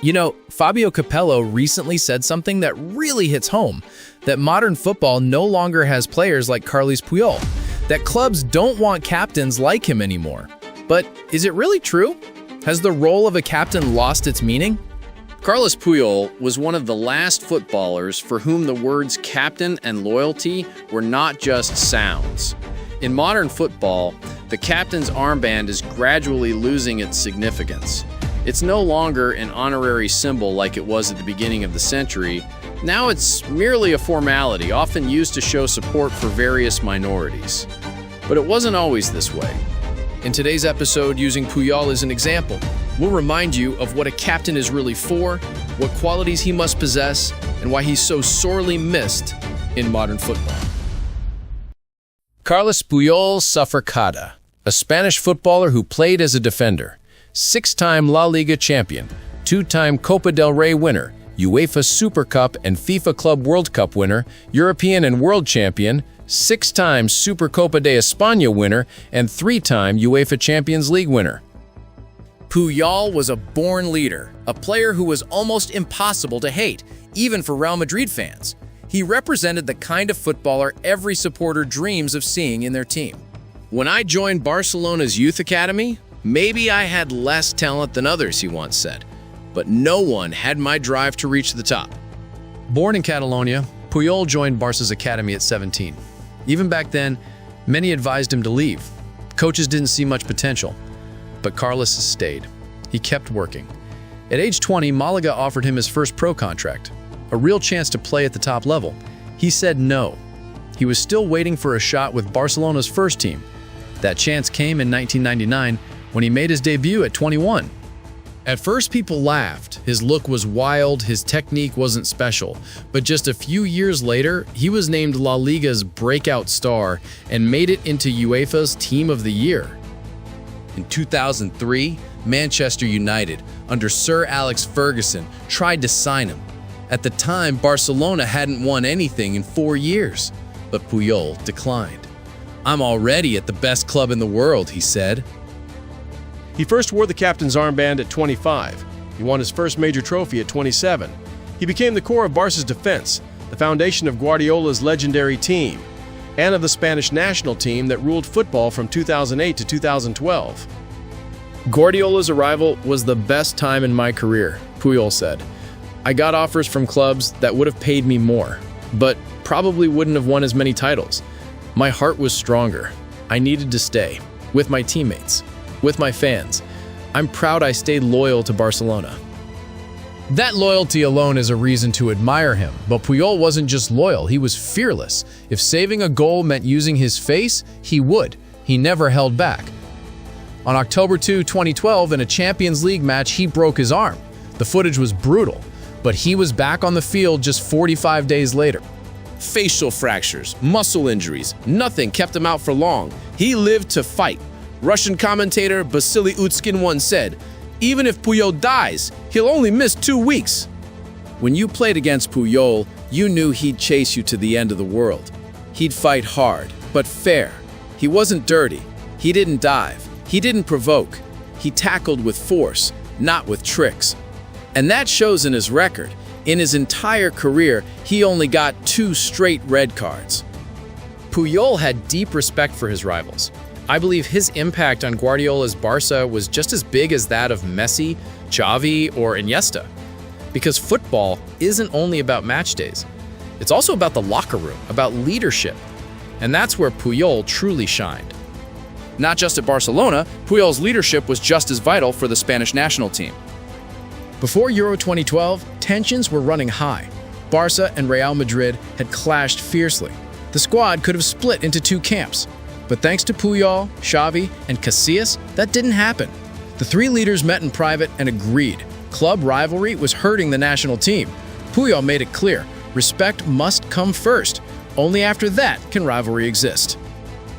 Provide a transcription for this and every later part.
You know, Fabio Capello recently said something that really hits home, that modern football no longer has players like Carles Puyol, that clubs don't want captains like him anymore. But is it really true? Has the role of a captain lost its meaning? Carles Puyol was one of the last footballers for whom the words captain and loyalty were not just sounds. In modern football, the captain's armband is gradually losing its significance. It's no longer an honorary symbol like it was at the beginning of the century. Now it's merely a formality, often used to show support for various minorities. But it wasn't always this way. In today's episode, using Puyol as an example, we'll remind you of what a captain is really for, what qualities he must possess, and why he's so sorely missed in modern football. Carles Puyol Saforcada, a Spanish footballer who played as a defender, 6-time La Liga champion, 2-time Copa del Rey winner, UEFA Super Cup and FIFA Club World Cup winner, European and world champion, 6-time Supercopa de España winner, and 3-time UEFA Champions League winner. Puyol was a born leader, a player who was almost impossible to hate, even for Real Madrid fans. He represented the kind of footballer every supporter dreams of seeing in their team. When I joined Barcelona's youth academy, maybe I had less talent than others, he once said, but no one had my drive to reach the top. Born in Catalonia, Puyol joined Barca's academy at 17. Even back then, many advised him to leave. Coaches didn't see much potential, but Carles stayed. He kept working. At age 20, Malaga offered him his first pro contract, a real chance to play at the top level. He said no. He was still waiting for a shot with Barcelona's first team. That chance came in 1999 when he made his debut at 21. At first, people laughed. His look was wild, his technique wasn't special. But just a few years later, he was named La Liga's breakout star and made it into UEFA's Team of the Year. In 2003, Manchester United, under Sir Alex Ferguson, tried to sign him. At the time, Barcelona hadn't won anything in 4 years, but Puyol declined. "I'm already at the best club in the world," he said. He first wore the captain's armband at 25. He won his first major trophy at 27. He became the core of Barca's defense, the foundation of Guardiola's legendary team, and of the Spanish national team that ruled football from 2008 to 2012. Guardiola's arrival was the best time in my career, Puyol said. I got offers from clubs that would have paid me more, but probably wouldn't have won as many titles. My heart was stronger. I needed to stay, with my teammates, with my fans. I'm proud I stayed loyal to Barcelona. That loyalty alone is a reason to admire him, but Puyol wasn't just loyal, he was fearless. If saving a goal meant using his face, he would. He never held back. On October 2, 2012, in a Champions League match, he broke his arm. The footage was brutal, but he was back on the field just 45 days later. Facial fractures, muscle injuries, nothing kept him out for long. He lived to fight. Russian commentator Vasily Utskin once said, "Even if Puyol dies, he'll only miss 2 weeks." When you played against Puyol, you knew he'd chase you to the end of the world. He'd fight hard, but fair. He wasn't dirty. He didn't dive. He didn't provoke. He tackled with force, not with tricks. And that shows in his record. In his entire career, he only got 2 straight red cards. Puyol had deep respect for his rivals. I believe his impact on Guardiola's Barca was just as big as that of Messi, Xavi, or Iniesta. Because football isn't only about match days. It's also about the locker room, about leadership. And that's where Puyol truly shined. Not just at Barcelona, Puyol's leadership was just as vital for the Spanish national team. Before Euro 2012, tensions were running high. Barca and Real Madrid had clashed fiercely. The squad could have split into 2 camps. But thanks to Puyol, Xavi, and Casillas, that didn't happen. The 3 leaders met in private and agreed. Club rivalry was hurting the national team. Puyol made it clear, respect must come first. Only after that can rivalry exist.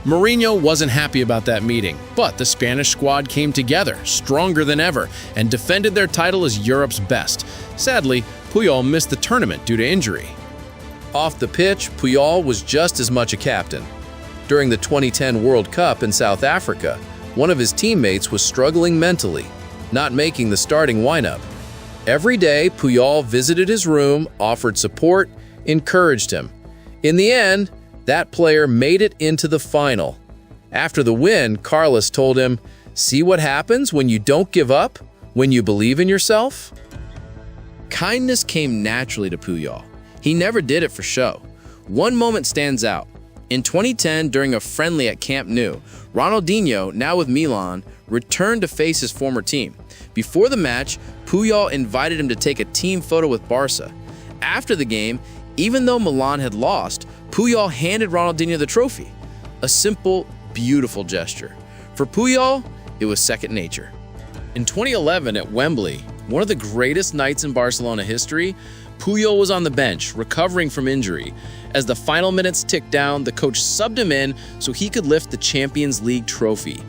Mourinho wasn't happy about that meeting, but the Spanish squad came together, stronger than ever, and defended their title as Europe's best. Sadly, Puyol missed the tournament due to injury. Off the pitch, Puyol was just as much a captain. During the 2010 World Cup in South Africa, one of his teammates was struggling mentally, not making the starting lineup. Every day, Puyol visited his room, offered support, encouraged him. In the end, that player made it into the final. After the win, Carlos told him, "See what happens when you don't give up, when you believe in yourself?" Kindness came naturally to Puyol. He never did it for show. One moment stands out. In 2010, during a friendly at Camp Nou, Ronaldinho, now with Milan, returned to face his former team. Before the match, Puyol invited him to take a team photo with Barca. After the game, even though Milan had lost, Puyol handed Ronaldinho the trophy. A simple, beautiful gesture. For Puyol, it was second nature. In 2011 at Wembley, one of the greatest nights in Barcelona history, Puyol was on the bench, recovering from injury. As the final minutes ticked down, the coach subbed him in so he could lift the Champions League trophy.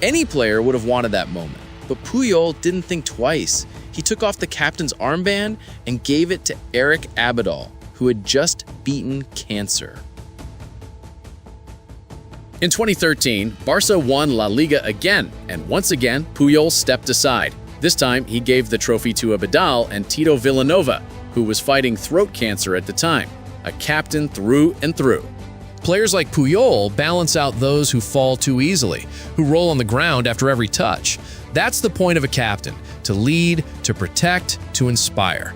Any player would have wanted that moment, but Puyol didn't think twice. He took off the captain's armband and gave it to Eric Abidal, who had just beaten cancer. In 2013, Barca won La Liga again, and once again, Puyol stepped aside. This time, he gave the trophy to Abidal and Tito Villanova, who was fighting throat cancer at the time, a captain through and through. Players like Puyol balance out those who fall too easily, who roll on the ground after every touch. That's the point of a captain, to lead, to protect, to inspire.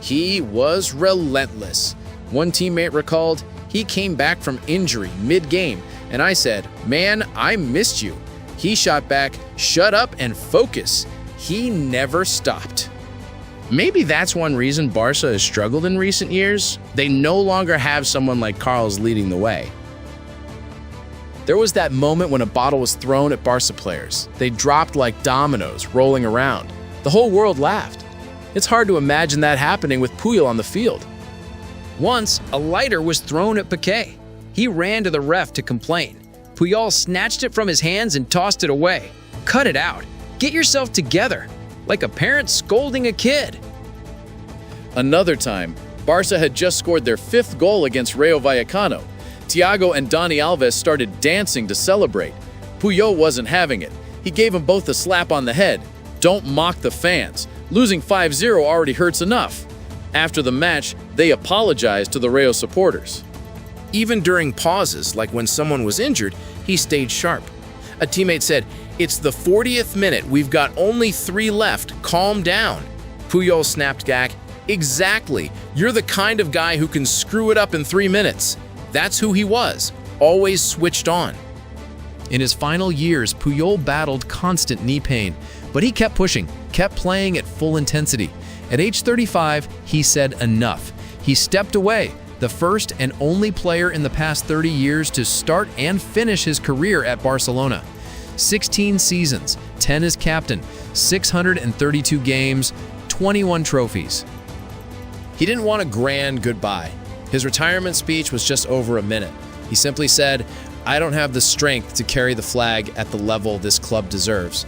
He was relentless. One teammate recalled, "He came back from injury mid-game, and I said, 'Man, I missed you.' He shot back, 'Shut up and focus.' He never stopped." Maybe that's one reason Barca has struggled in recent years. They no longer have someone like Carlos leading the way. There was that moment when a bottle was thrown at Barca players. They dropped like dominoes, rolling around. The whole world laughed. It's hard to imagine that happening with Puyol on the field. Once, a lighter was thrown at Piqué. He ran to the ref to complain. Puyol snatched it from his hands and tossed it away. "Cut it out. Get yourself together," like a parent scolding a kid. Another time, Barca had just scored their 5th goal against Rayo Vallecano. Thiago and Dani Alves started dancing to celebrate. Puyol wasn't having it. He gave them both a slap on the head. "Don't mock the fans. Losing 5-0 already hurts enough." After the match, they apologized to the Rayo supporters. Even during pauses, like when someone was injured, he stayed sharp. A teammate said, "It's the 40th minute. We've got only 3 left. Calm down." Puyol snapped back, "Exactly. You're the kind of guy who can screw it up in 3 minutes." That's who he was, always switched on. In his final years, Puyol battled constant knee pain, but he kept pushing, kept playing at full intensity. At age 35, he said enough. He stepped away, the first and only player in the past 30 years to start and finish his career at Barcelona. 16 seasons, 10 as captain, 632 games, 21 trophies. He didn't want a grand goodbye. His retirement speech was just over a minute. He simply said, "I don't have the strength to carry the flag at the level this club deserves."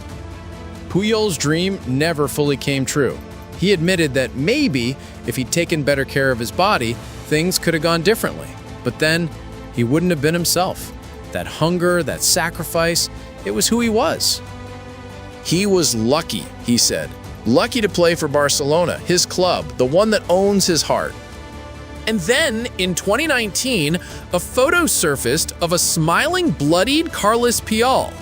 Puyol's dream never fully came true. He admitted that maybe if he'd taken better care of his body, things could have gone differently. But then, he wouldn't have been himself. That hunger, that sacrifice, it was who he was. He was lucky, he said. Lucky to play for Barcelona, his club, the one that owns his heart. And then, in 2019, a photo surfaced of a smiling, bloodied Carlos Puyol.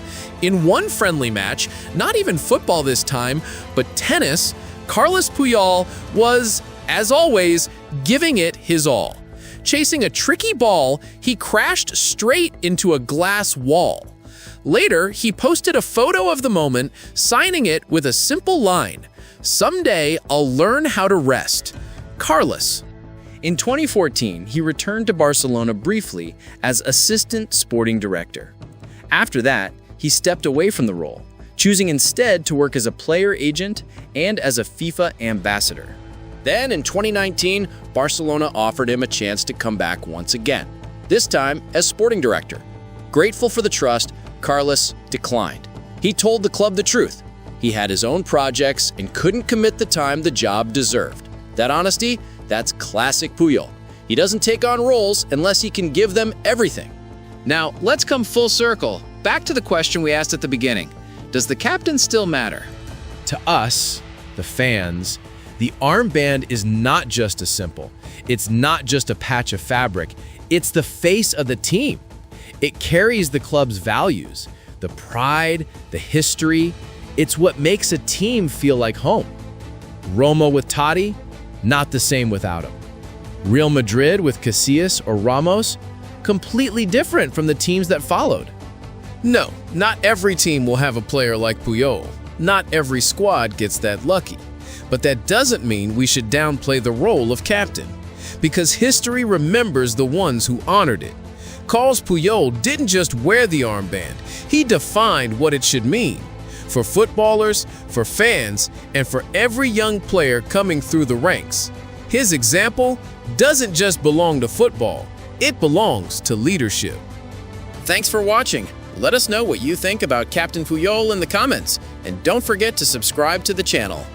In one friendly match, not even football this time, but tennis, Carlos Puyol was, as always, giving it his all. Chasing a tricky ball, he crashed straight into a glass wall. Later, he posted a photo of the moment, signing it with a simple line, "Someday I'll learn how to rest. Carlos." In 2014, he returned to Barcelona briefly as assistant sporting director. After that, he stepped away from the role, choosing instead to work as a player agent and as a FIFA ambassador. Then in 2019, Barcelona offered him a chance to come back once again, this time as sporting director. Grateful for the trust, Carlos declined. He told the club the truth. He had his own projects and couldn't commit the time the job deserved. That honesty, that's classic Puyol. He doesn't take on roles unless he can give them everything. Now, let's come full circle, back to the question we asked at the beginning. Does the captain still matter? To us, the fans. The armband is not just a symbol. It's not just a patch of fabric. It's the face of the team. It carries the club's values, the pride, the history. It's what makes a team feel like home. Roma with Totti, not the same without him. Real Madrid with Casillas or Ramos, completely different from the teams that followed. No, not every team will have a player like Puyol. Not every squad gets that lucky. But that doesn't mean we should downplay the role of captain, because history remembers the ones who honored it. Carles Puyol didn't just wear the armband, he defined what it should mean. For footballers, for fans, and for every young player coming through the ranks. His example doesn't just belong to football, it belongs to leadership. Thanks for watching. Let us know what you think about Captain Puyol in the comments, and don't forget to subscribe to the channel.